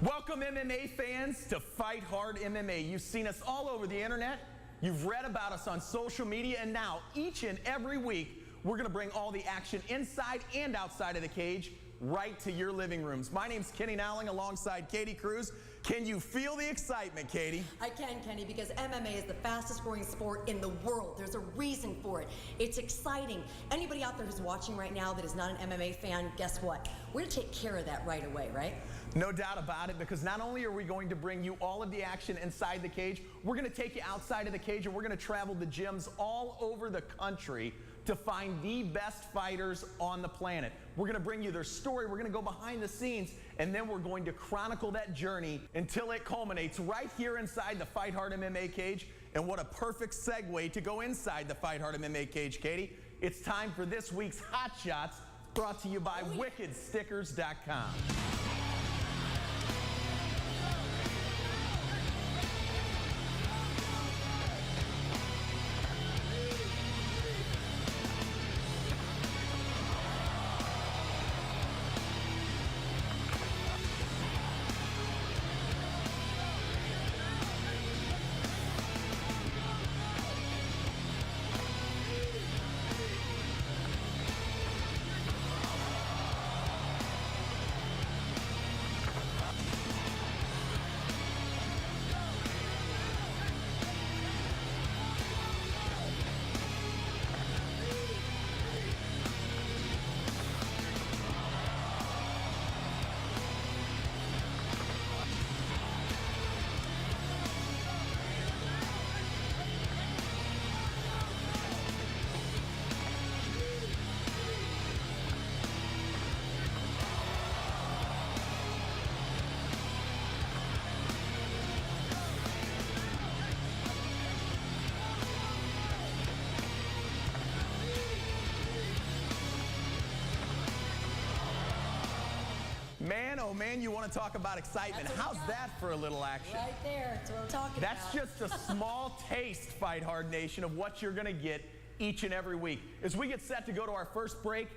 Welcome MMA fans to Fight Hard MMA. You've seen us all over the internet, you've read about us on social media, and now each and every week we're going to bring all the action inside and outside of the cage right to your living rooms. My name's Kenny Nowling alongside Katy Kruze. Can you feel the excitement, Katy? I can, Kenny, because MMA is the fastest growing sport in the world. There's a reason for it. It's exciting. Anybody out there who's watching right now that is not an MMA fan, guess what? We're going to take care of that right away, right? No doubt about it, because not only are we going to bring you all of the action inside the cage, we're going to take you outside of the cage and we're going to travel to gyms all over the country to find the best fighters on the planet. We're going to bring you their story, we're going to go behind the scenes, and then we're going to chronicle that journey until it culminates right here inside the Fight Hard MMA cage. And what a perfect segue to go inside the Fight Hard MMA cage, Katy. It's time for this week's Hot Shots, brought to you by WickedStickers.com. Man, oh man, you want to talk about excitement. How's that for a little action? Right there, that's what I'm talking about. That's just a small taste, Fight Hard Nation, of what you're going to get each and every week. As we get set to go to our first break,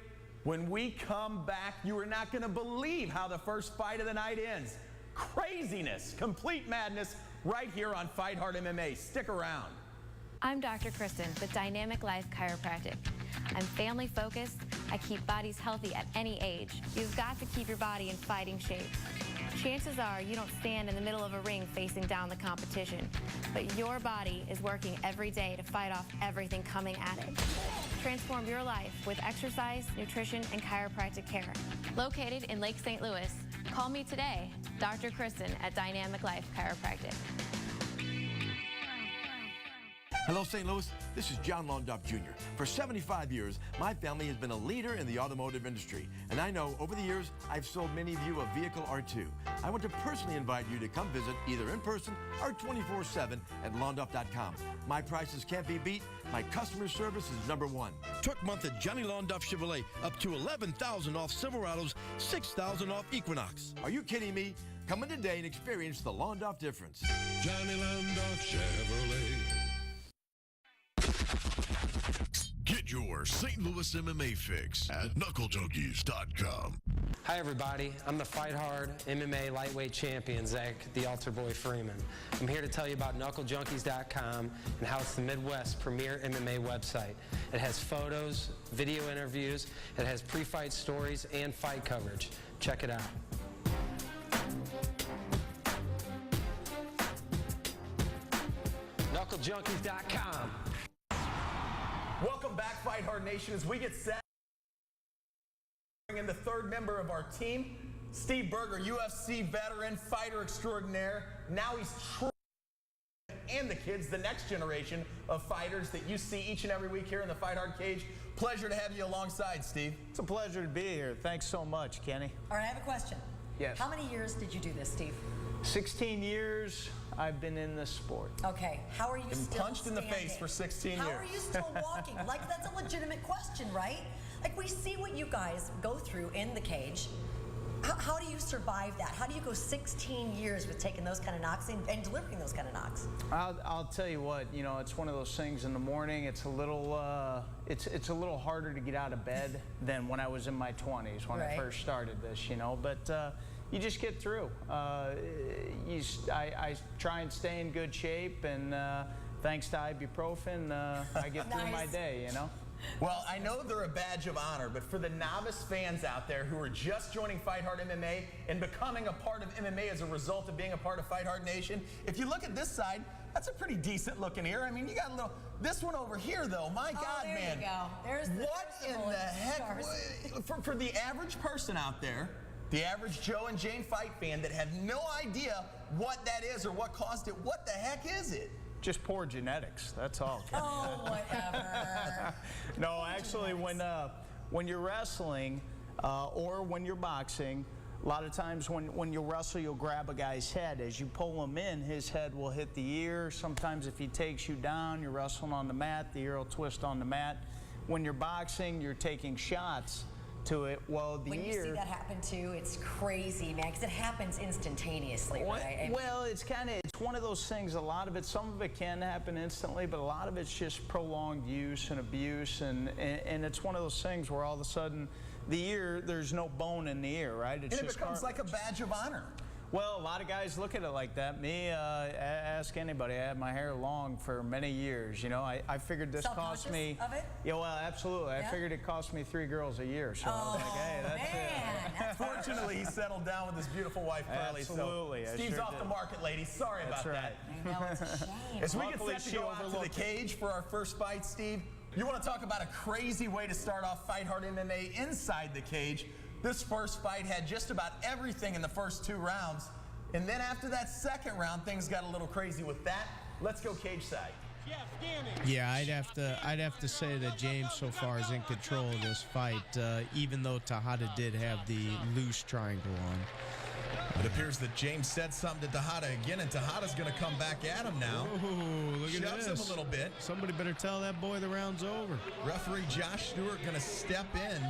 when we come back, you are not going to believe how the first fight of the night ends. Craziness, complete madness, right here on Fight Hard MMA. Stick around. I'm Dr. Kristen with Dynamic Life Chiropractic. I'm family focused. I keep bodies healthy at any age. You've got to keep your body in fighting shape. Chances are you don't stand in the middle of a ring facing down the competition, but your body is working every day to fight off everything coming at it. Transform your life with exercise, nutrition, and chiropractic care. Located in Lake St. Louis, call me today, Dr. Kristen at Dynamic Life Chiropractic. Hello, St. Louis. This is John Londoff Jr. For 75 years, my family has been a leader in the automotive industry. And I know over the years, I've sold many of you a vehicle or two. I want to personally invite you to come visit either in person or 24/7 at Londoff.com. My prices can't be beat. My customer service is #1. Truck month at Johnny Londoff Chevrolet, up to $11,000 off Silverados, $6,000 off Equinox. Are you kidding me? Come in today and experience the Londoff difference. Johnny Londoff Chevrolet. Get your St. Louis MMA fix at KnuckleJunkies.com. Hi everybody, I'm the Fight Hard MMA lightweight champion, Zach the Altar Boy Freeman. I'm here to tell you about KnuckleJunkies.com and how it's the Midwest's premier MMA website. It has photos, video interviews, it has pre-fight stories and fight coverage. Check it out. KnuckleJunkies.com. Welcome back, Fight Hard Nation, as we get set. Bring in the third member of our team, Steve Berger, UFC veteran, fighter extraordinaire. Now he's and the kids, the next generation of fighters that you see each and every week here in the Fight Hard cage. Pleasure to have you alongside, Steve. It's a pleasure to be here. Thanks so much, Kenny. All right, I have a question. Yes. How many years did you do this, Steve? 16 years I've been in this sport. Okay, how are you still punched in the face for 16 years. How are you still walking? Like, that's a legitimate question, right? Like, we see what you guys go through in the cage. How do you survive that? How do you go 16 years with taking those kind of knocks and delivering those kind of knocks? I'll tell you what, you know, it's one of those things in the morning. It's a little, it's a little harder to get out of bed than when I was in my 20s when I first started this, you know. But you just get through. I try and stay in good shape, and thanks to ibuprofen, I get through my day, you know? Well, I know they're a badge of honor, but for the novice fans out there who are just joining Fight Hard MMA and becoming a part of MMA as a result of being a part of Fight Hard Nation, if you look at this side, that's a pretty decent looking ear. I mean, you got a little, this one over here though, my God, there man. You go. There's the, what there's in the heck, for the average person out there, the average Joe and Jane fight fan that had no idea what that is or what caused it, what the heck is it? Just poor genetics, that's all. Oh, whatever. No, actually, when you're wrestling or when you're boxing, a lot of times when you wrestle, you'll grab a guy's head. As you pull him in, his head will hit the ear. Sometimes if he takes you down, you're wrestling on the mat, the ear will twist on the mat. When you're boxing, you're taking shots to it. Well, the when you see that happen too, it's crazy, man, because it happens instantaneously, right? Well, it's one of those things. A lot of it, some of it can happen instantly, but a lot of it's just prolonged use and abuse, and it's one of those things where all of a sudden the ear, there's no bone in the ear, right? It's and it becomes like a badge of honor. Well, a lot of guys look at it like that. Me, ask anybody. I had my hair long for many years. You know, I figured this cost me. Of it? Yeah, well, absolutely. Yeah? I figured it cost me 3 girls a year. So I was like, hey, that's man, it. Fortunately, he settled down with his beautiful wife, Carly. Absolutely. So Steve's off the market, ladies. Sorry about that. I know, it's a shame. As we get set to go out to the cage for our first fight, Steve, you want to talk about a crazy way to start off Fight Hard MMA inside the cage. This first fight had just about everything in the first 2 rounds. And then after that second round, things got a little crazy with that. Let's go cage side. Yeah, I'd have to say that James so far is in control of this fight, even though Tejada did have the loose triangle on. It appears that James said something to Tejada again, and Tejada's going to come back at him now. Ooh, look at this. Shoves him a little bit. Somebody better tell that boy the round's over. Referee Josh Stewart going to step in.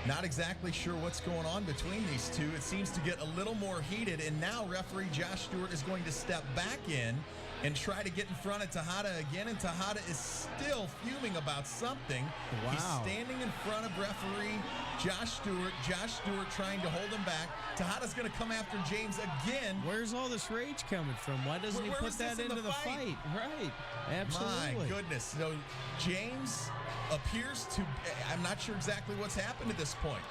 Not exactly sure what's going on between these two. It seems to get a little more heated, and now referee Josh Stewart is going to step back in and try to get in front of Tejada again, and Tejada is still fuming about something. Wow. He's standing in front of referee Josh Stewart. Josh Stewart trying to hold him back. Tejada's going to come after James again. Where's all this rage coming from? Why doesn't he put that into the fight? Right. Absolutely. My goodness. So James appears to, I'm not sure exactly what's happened at this point.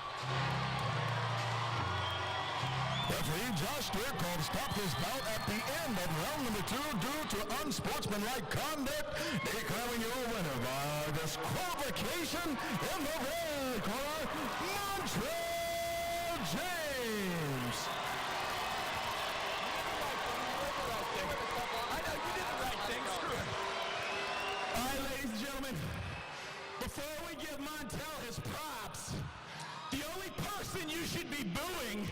Referee Josh Stewart called to stop this bout at the end of round number 2 due to unsportsmanlike conduct, declaring your winner by disqualification in the red corner, Montreal James. I know you did the right thing. Screw it. All right, ladies and gentlemen, before we give Montel his props, the only person you should be booing,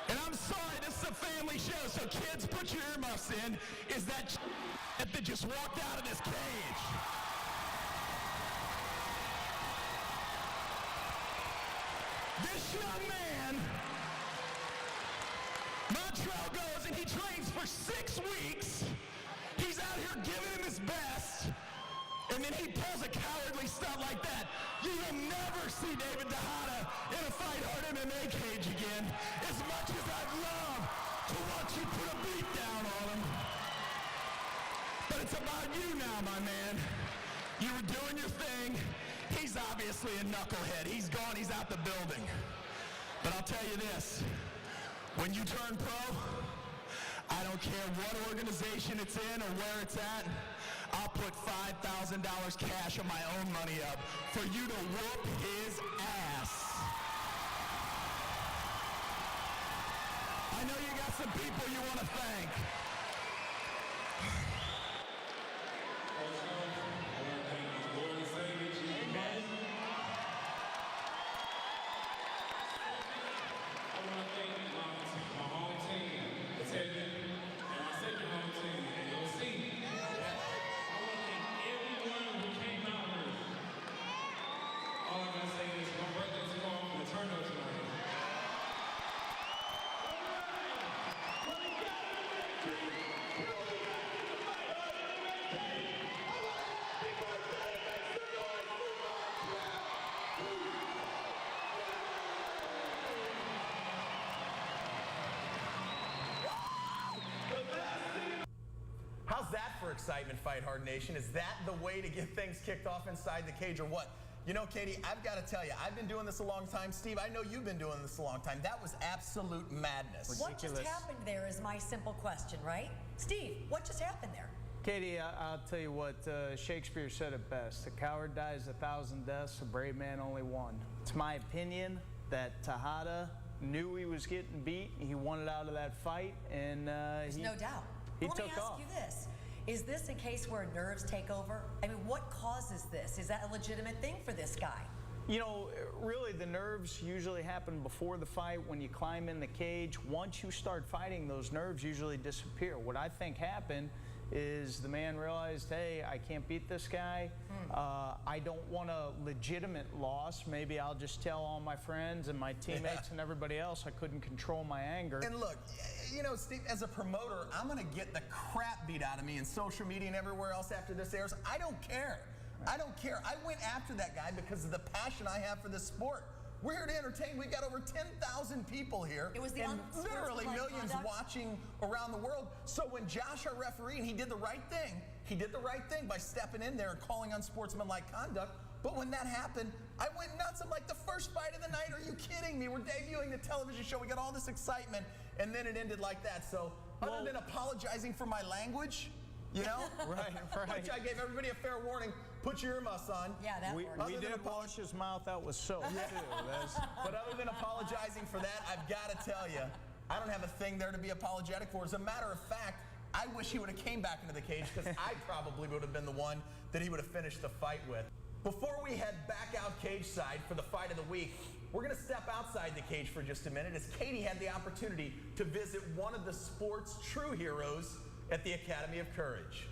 and I'm sorry, this is a family show, so kids, put your earmuffs in, is that just walked out of this cage. This young man, Montreal goes and he trains for 6 weeks. He's out here giving him his best, and then he pulls a cowardly stunt like that. You will never see David Tejada in a Fight Hard MMA cage again, as much as I'd love to watch you put a beat down on him. But it's about you now, my man. You were doing your thing. He's obviously a knucklehead. He's gone, he's out the building. But I'll tell you this, when you turn pro, I don't care what organization it's in or where it's at, I'll put $5,000 cash of my own money up for you to whoop his ass. I know you got some people you want to thank. for excitement, Fight Hard Nation? Is that the way to get things kicked off inside the cage or what? You know, Katie, I've got to tell you, I've been doing this a long time. Steve, I know you've been doing this a long time. That was absolute madness. What just happened there is my simple question, right? Steve, what just happened there? Katie, I'll tell you what, Shakespeare said it best. A coward dies 1,000 deaths, a brave man only one. It's my opinion that Tejada knew he was getting beat. He wanted out of that fight, and There's no doubt. He Let me took ask off. you this. Is this a case where nerves take over? I mean, what causes this? Is that a legitimate thing for this guy? You know, really, the nerves usually happen before the fight when you climb in the cage. Once you start fighting, those nerves usually disappear. What I think happened is the man realized, hey, I can't beat this guy. I don't want a legitimate loss. Maybe I'll just tell all my friends and my teammates and everybody else I couldn't control my anger. And look, you know, Steve, as a promoter, I'm going to get the crap beat out of me in social media and everywhere else after this airs. I don't care. I don't care. I went after that guy because of the passion I have for this sport. We're here to entertain. We've got over 10,000 people here. It was the and literally millions watching around the world. So when Josh, our referee, and he did the right thing, by stepping in there and calling unsportsmanlike conduct. But when that happened, I went nuts. I'm like, the first fight of the night, are you kidding me? We're debuting the television show. We got all this excitement, and then it ended like that. So other than apologizing for my language, you know, right. which I gave everybody a fair warning, put your earmuffs on. Yeah, that We worked. did wash his mouth out with soap, too. But other than apologizing for that, I've got to tell you, I don't have a thing there to be apologetic for. As a matter of fact, I wish he would have came back into the cage because I probably would have been the one that he would have finished the fight with. Before we head back out cage side for the fight of the week, we're going to step outside the cage for just a minute as Katy had the opportunity to visit one of the sport's true heroes at the Academy of Courage.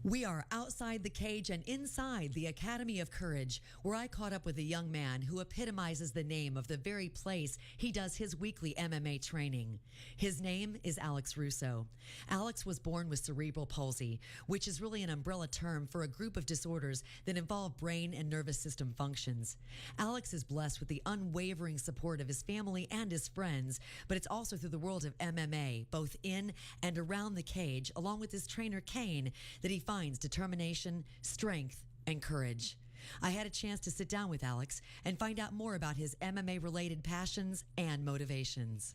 We are outside the cage and inside the Academy of Courage, where I caught up with a young man who epitomizes the name of the very place he does his weekly MMA training. His name is Alex Russo. Alex was born with cerebral palsy, which is really an umbrella term for a group of disorders that involve brain and nervous system functions. Alex is blessed with the unwavering support of his family and his friends, but it's also through the world of MMA, both in and around the cage, along with his trainer Kane, that he finds determination, strength, and courage. I had a chance to sit down with Alex and find out more about his MMA-related passions and motivations.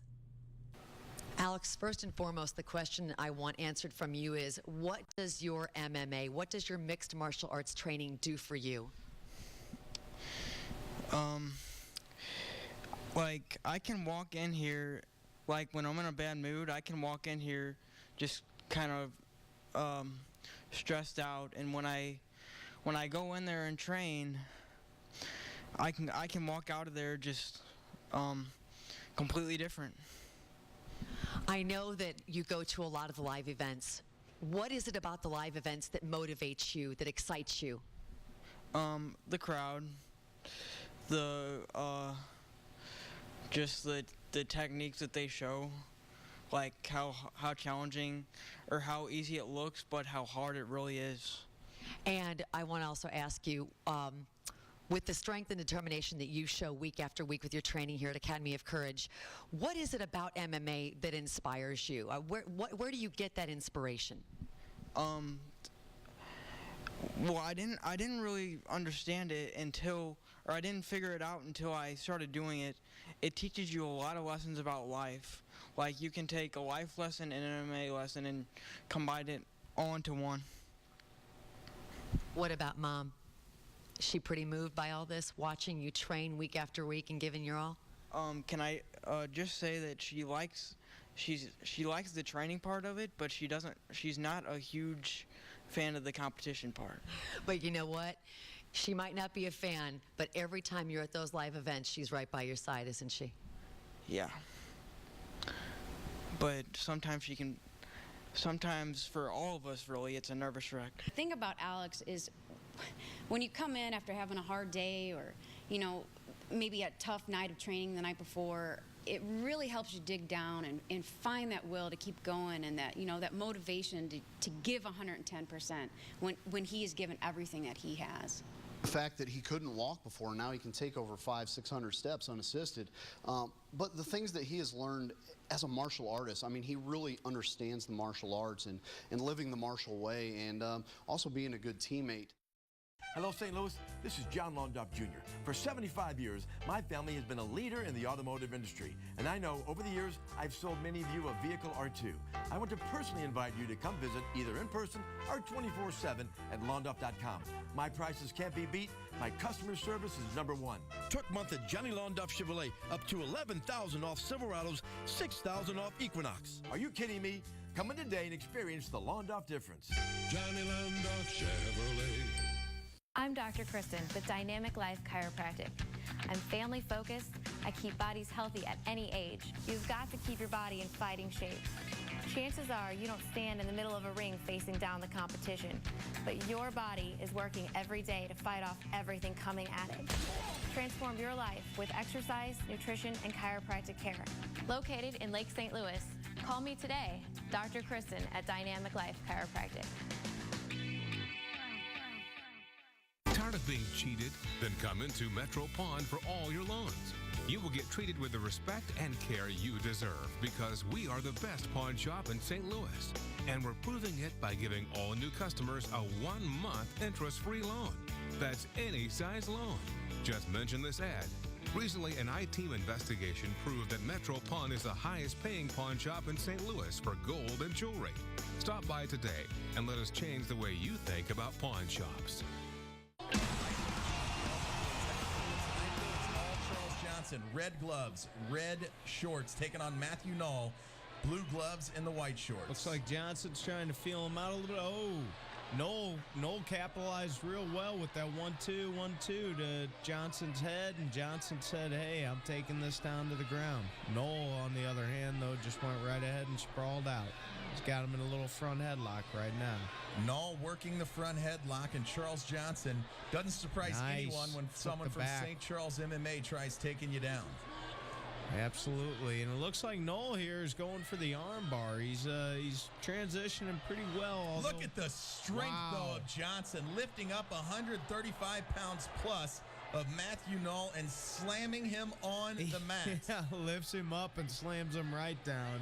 Alex, first and foremost, the question I want answered from you is, what does your MMA, what does your mixed martial arts training do for you? Like, I can walk in here, like, when I'm in a bad mood, I can walk in here just kind of stressed out, and when I go in there and train, I can walk out of there just completely different. I know that you go to a lot of the live events. What is it about the live events that motivates you, that excites you? The crowd, just the techniques that they show, like how challenging or how easy it looks, but how hard it really is. And I want to also ask you, with the strength and determination that you show week after week with your training here at Academy of Courage, what is it about MMA that inspires you? Where do you get that inspiration? Well, I didn't really understand it I didn't figure it out until I started doing it. It teaches you a lot of lessons about life. Like, you can take a life lesson and an MMA lesson and combine it all into one. What about Mom? Is she pretty moved by all this, watching you train week after week and giving your all? Can I just say that she likes the training part of it, but she's not a huge fan of the competition part. But you know what? She might not be a fan, but every time you're at those live events, she's right by your side, isn't she? Yeah. But sometimes for all of us, really, it's a nervous wreck. The thing about Alex is when you come in after having a hard day or, you know, maybe a tough night of training the night before, it really helps you dig down and find that will to keep going and that, you know, that motivation to give 110% when he is given everything that he has. the fact that he couldn't walk before, now he can take over 500-600 steps unassisted. But the things that he has learned as a martial artist, I mean, he really understands the martial arts and living the martial way, and also being a good teammate. Hello, St. Louis. This is John Longdorf Jr. For 75 years, my family has been a leader in the automotive industry. And I know over the years, I've sold many of you a vehicle or two. I want to personally invite you to come visit either in person or 24/7 at Longdorf.com. My prices can't be beat. My customer service is #1. Truck month at Johnny Longdorf Chevrolet, up to $11,000 off Silverados, $6,000 off Equinox. Are you kidding me? Come in today and experience the Longdorf difference. Johnny Longdorf Chevrolet. I'm Dr. Kristen with Dynamic Life Chiropractic. I'm family focused. I keep bodies healthy at any age. You've got to keep your body in fighting shape. Chances are you don't stand in the middle of a ring facing down the competition, but your body is working every day to fight off everything coming at it. Transform your life with exercise, nutrition, and chiropractic care. Located in Lake St. Louis, call me today, Dr. Kristen at Dynamic Life Chiropractic. Tired of being cheated? Then come into Metro Pawn for all your loans. You will get treated with the respect and care you deserve because we are the best pawn shop in St. Louis. And we're proving it by giving all new customers a 1-month interest-free loan. That's any size loan. Just mention this ad. Recently, an I-Team investigation proved that Metro Pawn is the highest paying pawn shop in St. Louis for gold and jewelry. Stop by today and let us change the way you think about pawn shops. Red gloves, red shorts, taking on Matthew Nall. Blue gloves and the white shorts. Looks like Johnson's trying to feel him out a little bit. Oh, Nall capitalized real well with that 1-2, 1-2 to Johnson's head, and Johnson said, hey, I'm taking this down to the ground. Nall, on the other hand, though, just went right ahead and sprawled out. He's got him in a little front headlock right now. Nall working the front headlock, and Charles Johnson doesn't surprise anyone when someone from St. Charles MMA tries taking you down. Absolutely, and it looks like Nall here is going for the arm bar. He's transitioning pretty well. Although, look at the strength, though, of Johnson, lifting up 135 pounds plus of Matthew Nall and slamming him on the mat. Yeah, lifts him up and slams him right down.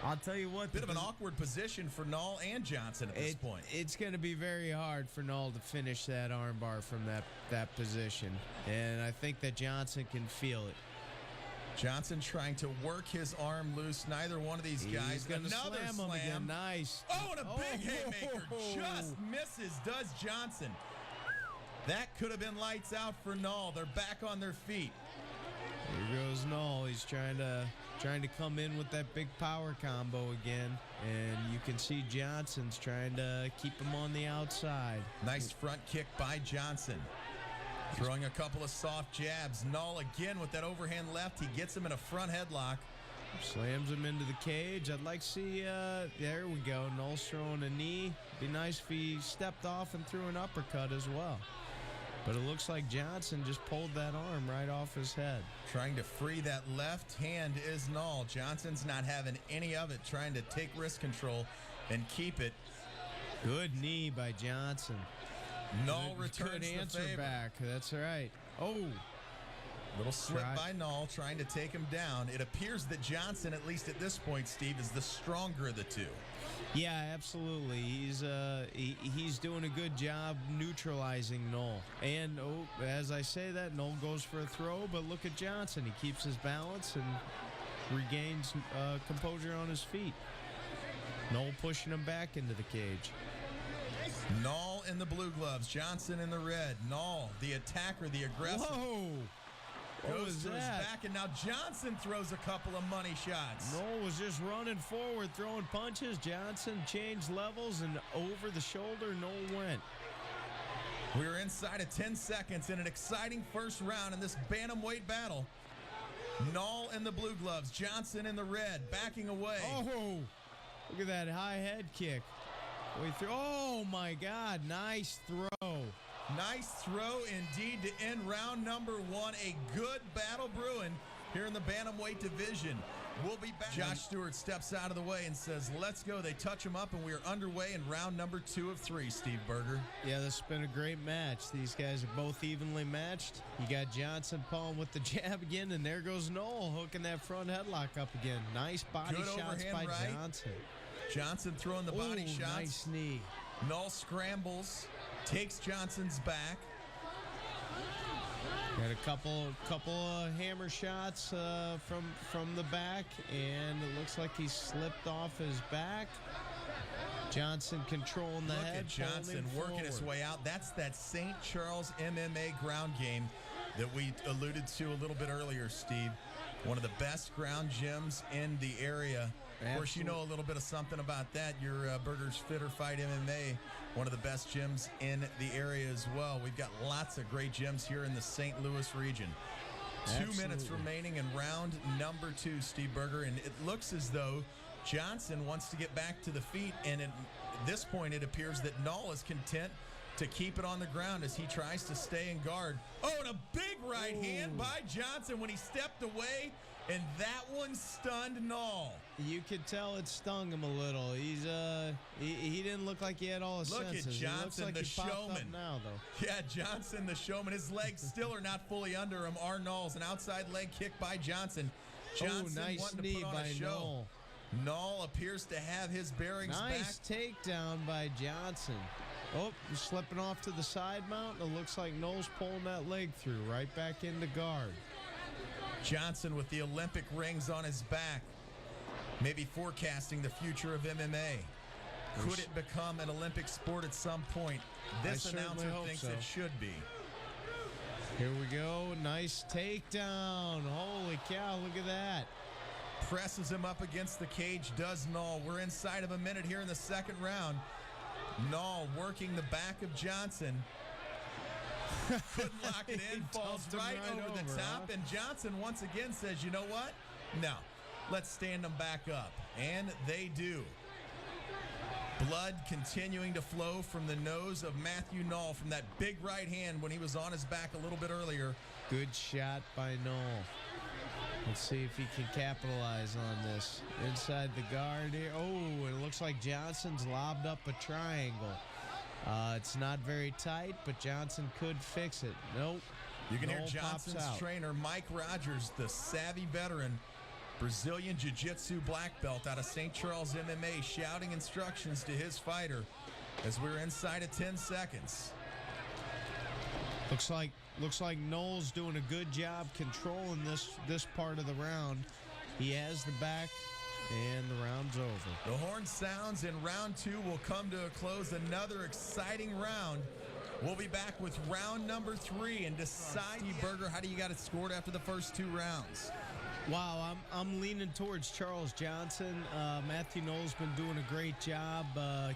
I'll tell you what. Bit of an awkward position for Nall and Johnson at this point. It's going to be very hard for Nall to finish that arm bar from that position, and I think that Johnson can feel it. Johnson trying to work his arm loose. Neither one of these guys. He's going to slam him again. Nice. Oh, and a big haymaker. Just misses, does Johnson. That could have been lights out for Nall. They're back on their feet. Here goes Nall. He's trying to come in with that big power combo again. And you can see Johnson's trying to keep him on the outside. Nice front kick by Johnson. Throwing a couple of soft jabs. Nall again with that overhand left. He gets him in a front headlock. Slams him into the cage. I'd like to see, there we go. Nall's throwing a knee. Be nice if he stepped off and threw an uppercut as well. But it looks like Johnson just pulled that arm right off his head. Trying to free that left hand is Nall. Johnson's not having any of it, trying to take wrist control and keep it. Good knee by Johnson. Nall returns the answer favor. back. That's right. Oh. Little slip by Nall, trying to take him down. It appears that Johnson, at least at this point, Steve, is the stronger of the two. Yeah, absolutely. He's doing a good job neutralizing Nall. And as I say that, Nall goes for a throw, but look at Johnson. He keeps his balance and regains composure on his feet. Nall pushing him back into the cage. Nall in the blue gloves, Johnson in the red. Nall, the attacker, the aggressor. Whoa! Goes to his back, and now Johnson throws a couple of money shots. Nall was just running forward, throwing punches. Johnson changed levels, and over the shoulder, Nall went. We're inside of 10 seconds in an exciting first round in this bantamweight battle. Nall in the blue gloves, Johnson in the red, backing away. Oh, look at that high head kick. Oh, my God. Nice throw. Nice throw indeed to end round number one. A good battle brewing here in the bantamweight division. We'll be back. Josh Stewart steps out of the way and says, let's go. They touch him up, and we are underway in round number 2 of 3, Steve Berger. Yeah, this has been a great match. These guys are both evenly matched. You got Johnson pulling with the jab again, and there goes Nall hooking that front headlock up again. Nice body Good shots overhand by right. Johnson. Johnson throwing the body shots. Nice knee. Nall scrambles, takes Johnson's back. Got a couple of hammer shots from the back, and it looks like he slipped off his back. Johnson controlling the head. Look at Johnson working his way out. That's that St. Charles MMA ground game that we alluded to a little bit earlier, Steve. One of the best ground gyms in the area. Of course, you know a little bit of something about that. Your Berger's Fit or Fight MMA, one of the best gyms in the area as well. We've got lots of great gyms here in the St. Louis region. Absolutely. 2 minutes remaining in round number 2, Steve Berger, and it looks as though Johnson wants to get back to the feet, and at this point it appears that Nall is content to keep it on the ground as he tries to stay in guard. Oh, and a big right hand by Johnson when he stepped away, and that one stunned Nall. You could tell it stung him a little. He didn't look like he had all his senses. Look at Johnson, like the he popped up showman. now, though. Yeah, Johnson, the showman. His legs still are not fully under him. Are Nall's an outside leg kick by Johnson. Johnson nice wanting knee to put on by a show. Nall appears to have his bearings Nice back. takedown by Johnson. Oh, slipping off to the side mount. It looks like Nall's pulling that leg through, right back into guard. Johnson with the Olympic rings on his back, maybe forecasting the future of MMA. Could it become an Olympic sport at some point? This announcer thinks it should be. Here we go. Nice takedown. Holy cow, look at that. Presses him up against the cage, does Nall. We're inside of a minute here in the second round. Nall working the back of Johnson. Couldn't lock it in, falls right over the top, and Johnson once again says, you know what? No, let's stand them back up. And they do. Blood continuing to flow from the nose of Matthew Nall from that big right hand when he was on his back a little bit earlier. Good shot by Nall. Let's see if he can capitalize on this. Inside the guard here. Oh, it looks like Johnson's lobbed up a triangle. It's not very tight, but Johnson could fix it. Nope. You can Nall hear Johnson's pops out. trainer, Mike Rogers, the savvy veteran, Brazilian Jiu-Jitsu black belt out of St. Charles MMA, shouting instructions to his fighter as we're inside of 10 seconds. Looks like Nall's doing a good job controlling this part of the round. He has the back, and the round's over. The horn sounds, and round 2 will come to a close. Another exciting round. We'll be back with round number 3 and decide, Berger, how do you got it scored after the first 2 rounds? Wow, I'm leaning towards Charles Johnson. Matthew Nall's been doing a great job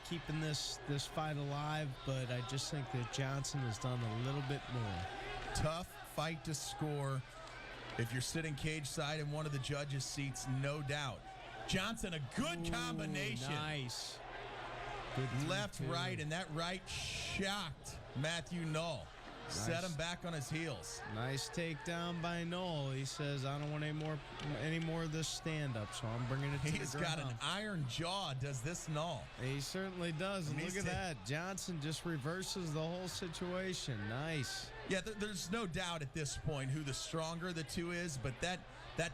keeping this fight alive, but I just think that Johnson has done a little bit more. Tough fight to score if you're sitting cage side in one of the judges' seats, no doubt. Johnson, a good combination. Nice. Good left, right, and that right shocked Matthew Nall. Nice. Set him back on his heels. Nice takedown by Nall. He says, I don't want any more of this stand-up, so I'm bringing it to the ground. He's got an iron jaw, does this Nall. He certainly does, and look at that. Johnson just reverses the whole situation. Nice. Yeah, there's no doubt at this point who the stronger of the two is, but that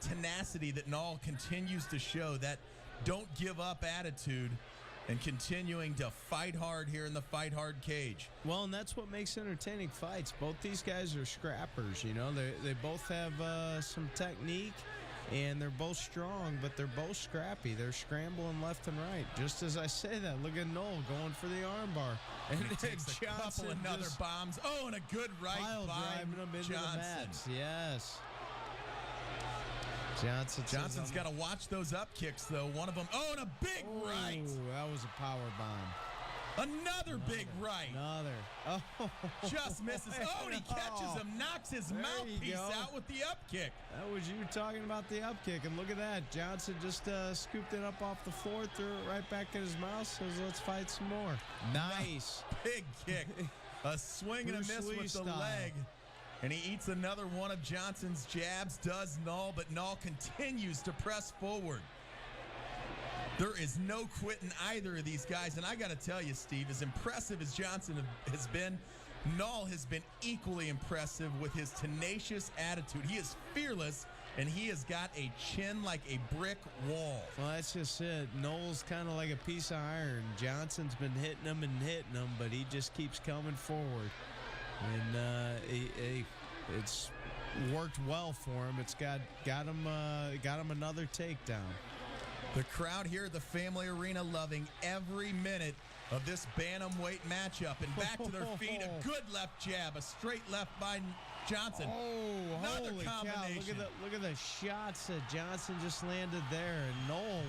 tenacity that Nall continues to show, that don't give up attitude, and continuing to fight hard here in the Fight Hard cage. Well, and that's what makes entertaining fights. Both these guys are scrappers, you know. They both have some technique, and they're both strong, but they're both scrappy. They're scrambling left and right. Just as I say that, look at Nall going for the armbar. And he takes a couple of another bombs. Oh, and a good right by driving him into Johnson. the mats. Yes. Johnson's got to watch those up kicks, though. One of them. Oh, and a big right. That was a power bomb. Another big right. Another. Oh. Just misses. Oh, and he catches him, knocks his mouthpiece out with the up kick. That was you talking about the up kick. And look at that. Johnson just scooped it up off the floor, threw it right back in his mouth, says, let's fight some more. Nice. Big kick. A swing and a miss with the leg. And he eats another one of Johnson's jabs, does Nall, but Nall continues to press forward. There is no quitting either of these guys. And I got to tell you, Steve, as impressive as Johnson has been, Nall has been equally impressive with his tenacious attitude. He is fearless, and he has got a chin like a brick wall. Well, that's just it. Noll's kind of like a piece of iron. Johnson's been hitting him, but he just keeps coming forward. And it's worked well for him. It's got him another takedown. The crowd here at the Family Arena loving every minute of this bantamweight matchup. And back to their feet, a good left jab, a straight left by Johnson. Oh, another holy combination. cow. Look at the shots that Johnson just landed there. And Nall,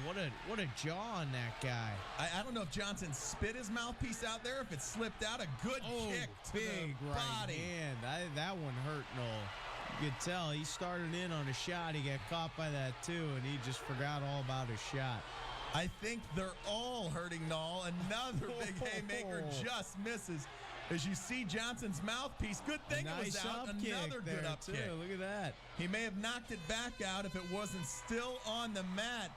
what a jaw on that guy. I don't know if Johnson spit his mouthpiece out there, if it slipped out. A good kick to big the right body. hand. That one hurt Nall. You could tell he started in on a shot. He got caught by that too, and he just forgot all about his shot. I think they're all hurting Nall. Another big haymaker just misses. As you see Johnson's mouthpiece, good thing it was out. Another good up kick. Look at that. He may have knocked it back out if it wasn't still on the mat.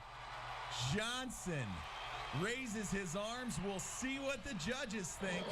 Johnson raises his arms. We'll see what the judges think.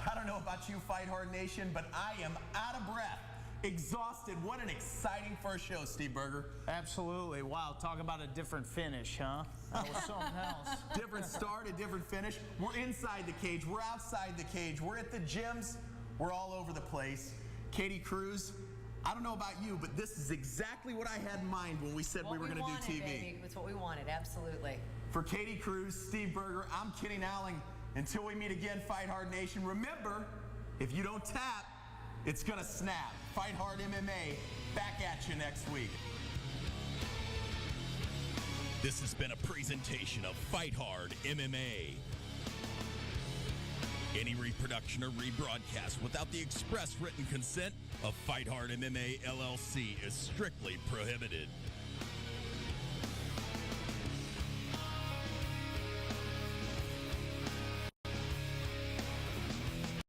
I don't know about you, Fight Hard Nation, but I am out of breath, exhausted. What an exciting first show, Steve Berger. Absolutely. Wow, talk about a different finish, huh? That was something else. Different start, a different finish. We're inside the cage. We're outside the cage. We're at the gyms. We're all over the place. Katy, Kruze, I don't know about you, but this is exactly what I had in mind when we said we were going to do TV. Baby. It's what we wanted, absolutely. For Katy, Kruze, Steve Berger, I'm Kenny Nowling. Until we meet again, Fight Hard Nation, remember, if you don't tap, it's going to snap. Fight Hard MMA, back at you next week. This has been a presentation of Fight Hard MMA. Any reproduction or rebroadcast without the express written consent of Fight Hard MMA LLC is strictly prohibited.